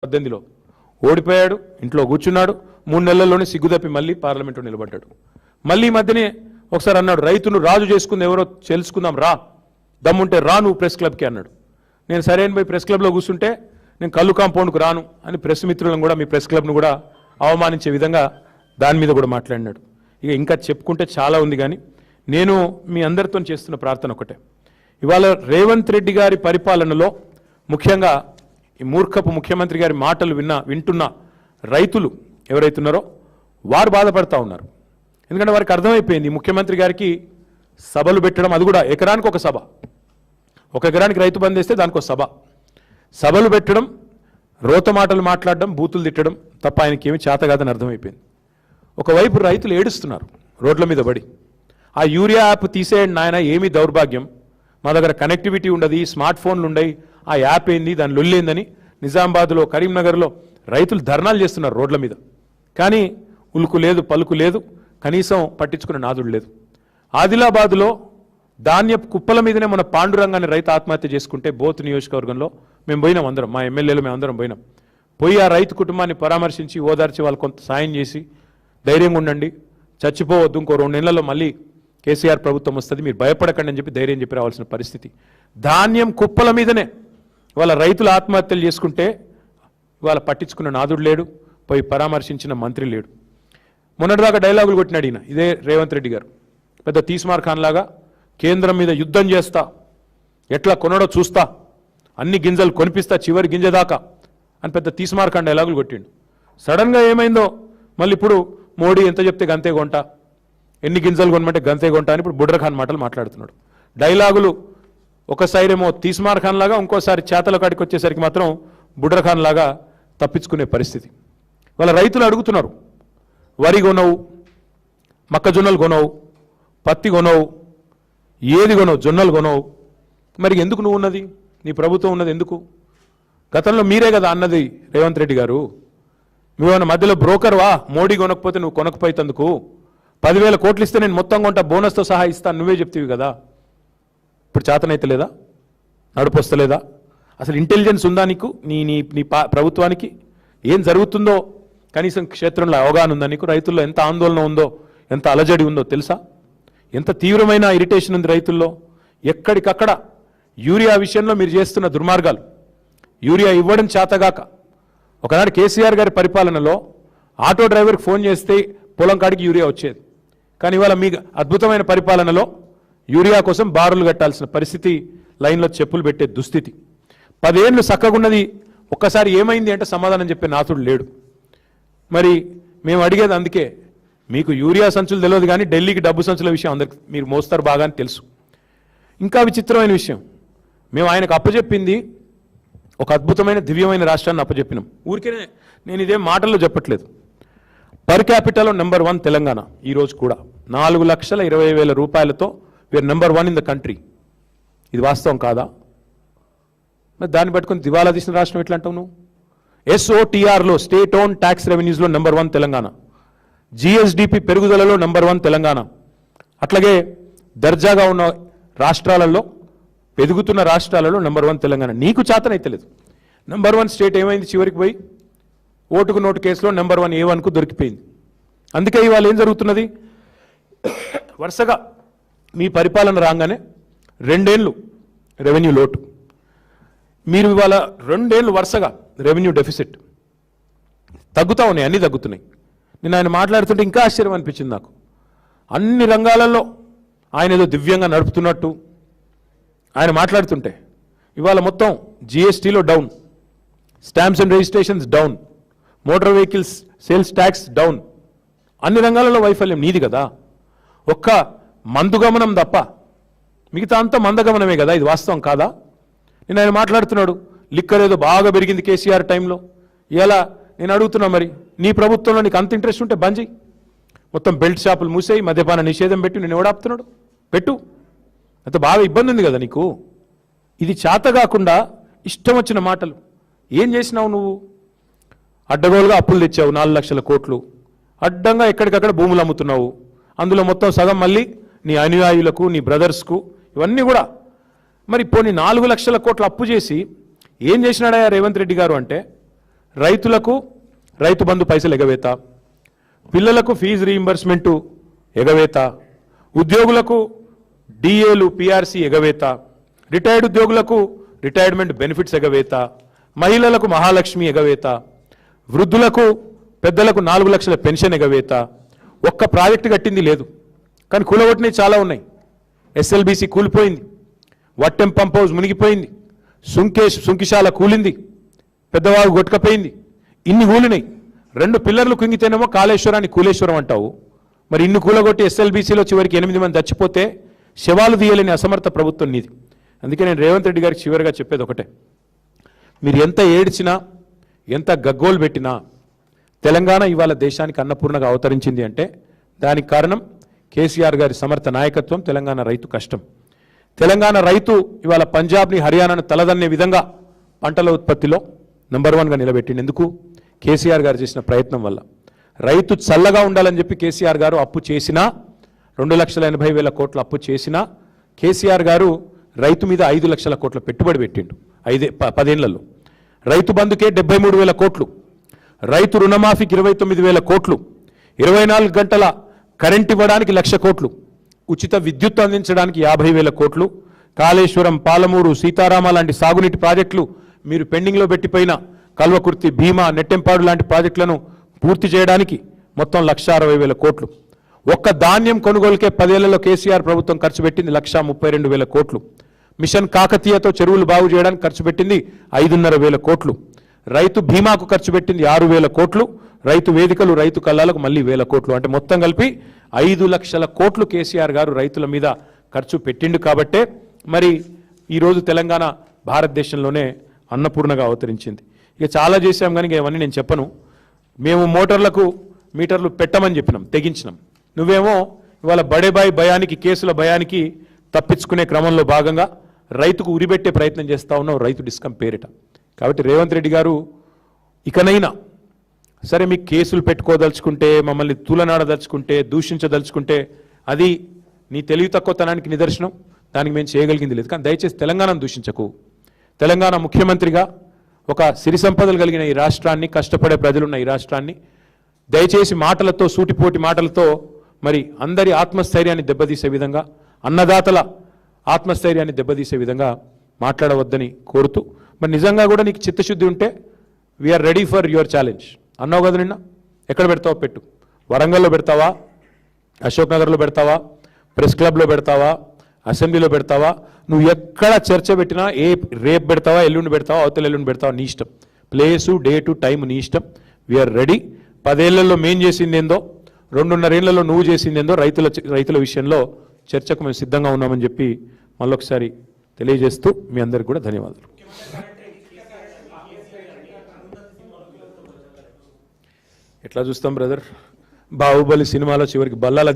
18లో ఓడిపోయాడు, ఇంట్లో కూర్చున్నాడు. 3 నెలల్లోనే సిగ్గుదప్పి మళ్ళీ పార్లమెంట్లో నిలబడ్డాడు. మళ్ళీ ఈ మధ్యనే ఒకసారి అన్నాడు, రైతును రాజు చేసుకుంది ఎవరో తెలుసుకుందాం రా, దమ్ముంటే రా నువ్వు ప్రెస్ క్లబ్కి అన్నాడు. నేను సరైన పోయి ప్రెస్ క్లబ్లో కూర్చుంటే నేను కళ్ళు కాంపౌండ్కు రాను అని ప్రెస్ మిత్రులను కూడా మీ ప్రెస్ క్లబ్ను కూడా అవమానించే విధంగా దాని మీద కూడా మాట్లాడినాడు. ఇక ఇంకా చెప్పుకుంటే చాలా ఉంది, కానీ నేను మీ అందరితో చేస్తున్న ప్రార్థన ఒకటే. ఇవాళ రేవంత్ రెడ్డి గారి పరిపాలనలో ముఖ్యంగా ఈ మూర్ఖపు ముఖ్యమంత్రి గారి మాటలు వింటున్న రైతులు ఎవరైతున్నారో వారు బాధపడతా ఉన్నారు. ఎందుకంటే వారికి అర్థమైపోయింది ముఖ్యమంత్రి గారికి సభలు పెట్టడం, అది కూడా ఎకరానికి ఒక సభ, ఒక ఎకరానికి రైతు బంద్ వేస్తే దానికి ఒక సభ, సభలు పెట్టడం, రోత మాటలు మాట్లాడడం, బూతులు తిట్టడం తప్ప ఆయనకి ఏమి చేత కాదని అర్థమైపోయింది. ఒకవైపు రైతులు ఏడుస్తున్నారు రోడ్ల మీద పడి, ఆ యూరియా యాప్ తీసేయండి నాయన, ఏమీ దౌర్భాగ్యం, మా దగ్గర కనెక్టివిటీ ఉండదు, స్మార్ట్ ఫోన్లు ఉండయి, ఆ యాప్ ఏంది, దాని లొల్లేందని నిజామాబాద్లో, కరీంనగర్లో రైతులు ధర్నాలు చేస్తున్నారు రోడ్ల మీద. కానీ ఉలుకు లేదు, పలుకు లేదు, కనీసం పట్టించుకున్న నాదుడు లేదు. ఆదిలాబాద్లో ధాన్యపు కుప్పల మీదనే మన పాండురంగాన్ని రైతు ఆత్మహత్య చేసుకుంటే బోత్ నియోజకవర్గంలో మేము పోయినాం, అందరం మా ఎమ్మెల్యేలు మేము అందరం పోయినాం. పోయి ఆ రైతు కుటుంబాన్ని పరామర్శించి ఓదార్చి వాళ్ళు కొంత సాయం చేసి ధైర్యంగా ఉండండి, చచ్చిపోవద్దు, ఇంకో 2 నెలల్లో మళ్ళీ కేసీఆర్ ప్రభుత్వం వస్తుంది, మీరు భయపడకండి అని చెప్పి ధైర్యం చెప్పి రావాల్సిన పరిస్థితి. ధాన్యం కుప్పల మీదనే వాళ్ళ రైతులు ఆత్మహత్యలు చేసుకుంటే ఇవాళ పట్టించుకున్న నాదుడు లేడు, పోయి పరామర్శించిన మంత్రి లేడు. మొన్నటిదాకా డైలాగులు కొట్టినాడు ఈయన, ఇదే రేవంత్ రెడ్డి గారు, పెద్ద తీస్మార్ ఖాన్ లాగా కేంద్రం మీద యుద్ధం చేస్తా, ఎట్లా కొనడో చూస్తా, అన్ని గింజలు కొనిపిస్తా చివరి గింజ దాకా అని పెద్ద తీస్మార్ ఖాన్ డైలాగులు కొట్టిండు. సడన్గా ఏమైందో మళ్ళీ ఇప్పుడు మోడీ ఎంత చెప్తే గంతే కొంట, ఎన్ని గింజలు కొనమంటే గంతే కొంట అని ఇప్పుడు బుడ్ర ఖాన్ మాటలు మాట్లాడుతున్నాడు. డైలాగులు ఒకసారి ఏమో తీస్మార్ ఖాన్ లాగా, ఇంకోసారి చేతల కాడికి వచ్చేసరికి మాత్రం బుడ్ర ఖాన్ లాగా తప్పించుకునే పరిస్థితి. వాళ్ళ రైతులు అడుగుతున్నారు, వరి కొనవు, మొక్కజొన్నలు కొనవు, పత్తి కొనవు, ఏది కొనవు, జొన్నలు కొనవు, మరి ఎందుకు నువ్వు ఉన్నది, నీ ప్రభుత్వం ఉన్నది ఎందుకు? గతంలో మీరే కదా అన్నది రేవంత్ రెడ్డి గారు, నువ్వేమన్నా మధ్యలో బ్రోకర్వా, మోడీ కొనకపోతే నువ్వు కొనకపోయేందుకు 10,000 కోట్లు ఇస్తే నేను మొత్తం కొంటా, బోనస్తో సహా ఇస్తాను నువ్వే చెప్తీవి కదా. ఇప్పుడు చేతనైతే లేదా, నడుపొస్తలేదా? అసలు ఇంటెలిజెన్స్ ఉందా నీకు? నీ నీ నీ ప్రభుత్వానికి ఏం జరుగుతుందో కనీసం క్షేత్రంలో అవగాహన ఉందా నీకు? రైతుల్లో ఎంత ఆందోళన ఉందో, ఎంత అలజడి ఉందో తెలుసా? ఎంత తీవ్రమైన ఇరిటేషన్ ఉంది రైతుల్లో. ఎక్కడికక్కడ యూరియా విషయంలో మీరు చేస్తున్న దుర్మార్గాలు, యూరియా ఇవ్వడం చేతగాక. ఒకనాడు కేసీఆర్ గారి పరిపాలనలో ఆటో డ్రైవర్కి ఫోన్ చేస్తే పొలం కాడికి యూరియా వచ్చేది. కానీ ఇవాళ మీ అద్భుతమైన పరిపాలనలో యూరియా కోసం బారులు కట్టాల్సిన పరిస్థితి, లైన్లో చెప్పులు పెట్టే దుస్థితి. 10 ఏళ్ళు చక్కగున్నది, ఒక్కసారి ఏమైంది అంటే సమాధానం చెప్పే నాతుడు లేడు. మరి మేము అడిగేది అందుకే, మీకు యూరియా సంచులు తెలియదు కానీ ఢిల్లీకి డబ్బు సంచుల విషయం అందరికి మీరు మోస్తారు బాగా అని తెలుసు. ఇంకా విచిత్రమైన విషయం, మేము ఆయనకు అప్పచెప్పింది ఒక అద్భుతమైన దివ్యమైన రాష్ట్రాన్ని అప్పచెప్పినాం. ఊరికే నేను ఇదేం మాటల్లో చెప్పట్లేదు. పర్ క్యాపిటల్లో నెంబర్ 1 తెలంగాణ. ఈరోజు కూడా 4,20,000 రూపాయలతో we are number 1 in the country. ఇది వాస్తవం కాదా? మరి దాన్ని పట్టుకొని దివాలా తీసిన రాష్ట్రం ఎట్లా అంటావు నువ్వు? SOTRలో స్టేట్ ఓన్ ట్యాక్స్ రెవెన్యూస్లో నెంబర్ 1 తెలంగాణ, GSDP పెరుగుదలలో నెంబర్ 1 తెలంగాణ. అట్లాగే దర్జాగా ఉన్న రాష్ట్రాలలో, ఎదుగుతున్న రాష్ట్రాలలో నెంబర్ 1 తెలంగాణ. నీకు చేతనైతలేదు. నెంబర్ 1 స్టేట్ ఏమైంది? చివరికి పోయి ఓటుకు నోటు కేసులో నెంబర్ 1 A1కు దొరికిపోయింది. అందుకే ఇవాళ ఏం జరుగుతున్నది, వరుసగా మీ పరిపాలన రాగానే 2 ఏళ్ళు రెవెన్యూ లోటు, మీరు ఇవాళ 2 ఏళ్ళు వరుసగా రెవెన్యూ డెఫిసిట్. తగ్గుతూ ఉన్నాయి, అన్నీ తగ్గుతున్నాయి. నేను ఆయన మాట్లాడుతుంటే ఇంకా ఆశ్చర్యం అనిపించింది నాకు. అన్ని రంగాలలో ఆయన ఏదో దివ్యంగా నడుపుతున్నట్టు ఆయన మాట్లాడుతుంటే, ఇవాళ మొత్తం GSTలో down, stamps and registrations down, motor vehicles sales tax down, అన్ని రంగాలలో వైఫల్యం నీది కదా. ఒక్క మందుగమనం తప్ప మిగతా అంతా మందగమనమే కదా. ఇది వాస్తవం కాదా? నేను ఆయన మాట్లాడుతున్నాడు, లిక్కర్ ఏదో బాగా పెరిగింది కేసీఆర్ టైంలో. ఇలా నేను అడుగుతున్నా, మరి నీ ప్రభుత్వంలో నీకు అంత ఇంట్రెస్ట్ ఉంటే బంద్ చేయి, మొత్తం బెల్ట్ షాపులు మూసేయి, మద్యపాన నిషేధం పెట్టి, నేను ఎవడాపుతున్నాడు పెట్టు, అంత బాగా ఇబ్బంది ఉంది కదా నీకు. ఇది చేత కాకుండా ఇష్టం వచ్చిన మాటలు ఏం చేసినావు నువ్వు? అడ్డగోలుగా అప్పులు తెచ్చావు 4,00,000 కోట్లు, అడ్డంగా ఎక్కడికక్కడ భూములు అమ్ముతున్నావు, అందులో మొత్తం సగం మళ్ళీ నీ అనుయాయులకు, నీ బ్రదర్స్కు, ఇవన్నీ కూడా. మరి పోనీ 4,00,000 కోట్ల అప్పు చేసి ఏం చేసినాడా రేవంత్ రెడ్డి గారు అంటే, రైతులకు రైతు బంధు పైసలు ఎగవేత, పిల్లలకు ఫీజు రీయింబర్స్మెంటు ఎగవేత, ఉద్యోగులకు డిఏలు పిఆర్సీ ఎగవేత, రిటైర్డ్ ఉద్యోగులకు రిటైర్మెంట్ బెనిఫిట్స్ ఎగవేత, మహిళలకు మహాలక్ష్మి ఎగవేత, వృద్ధులకు పెద్దలకు 4 లక్షల పెన్షన్ ఎగవేత. ఒక్క ప్రాజెక్టు కట్టింది లేదు, కానీ కూలగొట్టినవి చాలా ఉన్నాయి. ఎస్ఎల్బీసీ కూలిపోయింది, వట్టెం పంప్ హౌస్ మునిగిపోయింది, సుంకిశాల కూలింది, పెద్దవాగు కొట్టుకపోయింది. ఇన్ని కూలినాయి. 2 పిల్లర్లు కుంగితేనేమో కాళేశ్వరాన్ని కూలేశ్వరం అంటావు. మరి ఇన్ని కూలగొట్టి ఎస్ఎల్బీసీలో చివరికి 8 మంది చచ్చిపోతే శవాలు తీయలేని అసమర్థ ప్రభుత్వం నీది. అందుకే నేను రేవంత్ రెడ్డి గారికి చివరిగా చెప్పేది ఒకటే, మీరు ఎంత ఏడ్చినా ఎంత గగ్గోలు పెట్టినా తెలంగాణ ఇవాళ దేశానికి అన్నపూర్ణగా అవతరించింది అంటే దానికి కారణం కేసీఆర్ గారి సమర్థ నాయకత్వం, తెలంగాణ రైతు కష్టం. తెలంగాణ రైతు ఇవాళ పంజాబ్ని హర్యానాను తలదన్నే విధంగా పంటల ఉత్పత్తిలో నంబర్ 1గా నిలబెట్టింది. ఎందుకు? కేసీఆర్ గారు చేసిన ప్రయత్నం వల్ల. రైతు చల్లగా ఉండాలని చెప్పి కేసీఆర్ గారు అప్పు చేసినా, 2,80,000 కోట్ల అప్పు చేసినా కేసీఆర్ గారు రైతు మీద 5 లక్షల కోట్ల పెట్టుబడి పెట్టిండు 10 ఏళ్లలో. రైతు బంధుకే 73,000 కోట్లు, రైతు రుణమాఫీకి 29,000 కోట్లు, 24 గంటల కరెంట్ ఇవ్వడానికి 1,00,000 కోట్లు, ఉచిత విద్యుత్ అందించడానికి 50,000 కోట్లు, కాళేశ్వరం, పాలమూరు, సీతారామ లాంటి సాగునీటి ప్రాజెక్టులు, మీరు పెండింగ్లో పెట్టిపోయిన కల్వకుర్తి, భీమా, నెట్టెంపాడు లాంటి ప్రాజెక్టులను పూర్తి చేయడానికి మొత్తం 1,60,000 కోట్లు. ఒక్క ధాన్యం కొనుగోలుకే 10 ఏళ్లలో కేసీఆర్ ప్రభుత్వం ఖర్చు పెట్టింది 1,32,000 కోట్లు. మిషన్ కాకతీయతో చెరువులు బాగు చేయడానికి ఖర్చు పెట్టింది 5,500 కోట్లు. రైతు బీమాకు ఖర్చు పెట్టింది 6,000 కోట్లు. రైతు వేదికలు, రైతు కల్లాలకు మళ్ళీ 1,000 కోట్లు. అంటే మొత్తం కలిపి 5 లక్షల కోట్లు కేసీఆర్ గారు రైతుల మీద ఖర్చు పెట్టిండు. కాబట్టే మరి ఈరోజు తెలంగాణ భారతదేశంలోనే అన్నపూర్ణగా అవతరించింది. ఇక చాలా చేశాం కానీ ఇవన్నీ నేను చెప్పను. మేము మోటార్లకు మీటర్లు పెట్టమని చెప్పినాం, తెగించినాం. నువ్వేమో ఇవాళ బడేబాయి భయానికి, కేసుల భయానికి తప్పించుకునే క్రమంలో భాగంగా రైతుకు ఉరిపెట్టే ప్రయత్నం చేస్తూ ఉన్నావు రైతు డిస్కమ్ పేరిట. కాబట్టి రేవంత్ రెడ్డి గారు ఇకనైనా సరే, మీకు కేసులు పెట్టుకోదలుచుకుంటే, మమ్మల్ని తూలనాడదలుచుకుంటే, దూషించదలుచుకుంటే అది నీ తెలివి తక్కువతనానికి నిదర్శనం. దానికి మేము చేయగలిగింది లేదు. కానీ దయచేసి తెలంగాణను దూషించకు. తెలంగాణ ముఖ్యమంత్రిగా ఒక సిరి సంపదలు కలిగిన ఈ రాష్ట్రాన్ని, కష్టపడే ప్రజలున్న ఈ రాష్ట్రాన్ని దయచేసి మాటలతో, సూటిపోటి మాటలతో మరి అందరి ఆత్మస్థైర్యాన్ని దెబ్బతీసే విధంగా, అన్నదాతల ఆత్మస్థైర్యాన్ని దెబ్బతీసే విధంగా మాట్లాడవద్దని కోరుతూ, మరి నిజంగా కూడా నీకు చిత్తశుద్ధి ఉంటే we're ready for your challenge అన్నావు కదా నిన్న. ఎక్కడ పెడతావో పెట్టు. వరంగల్లో పెడతావా, అశోక్ నగర్లో పెడతావా, ప్రెస్ క్లబ్లో పెడతావా, అసెంబ్లీలో పెడతావా, నువ్వు ఎక్కడ చర్చ పెట్టినా, రేపు పెడతావా, ఎల్లుండి పెడతావా, అవతల ఎల్లుండి పెడతావా, నీ ఇష్టం. ప్లేసు, డేటు, టైం నీ ఇష్టం. We are ready. 10 ఏళ్లలో మేం చేసింది ఏందో, 2.5 ఏళ్లలో నువ్వు చేసింది ఏందో, రైతుల విషయంలో చర్చకు మేము సిద్ధంగా ఉన్నామని చెప్పి మళ్ళొకసారి తెలియజేస్తూ మీ అందరికి కూడా ధన్యవాదాలు. ఎట్లా చూస్తాం బ్రదర్, బాహుబలి సినిమాలో చివరికి బల్లాల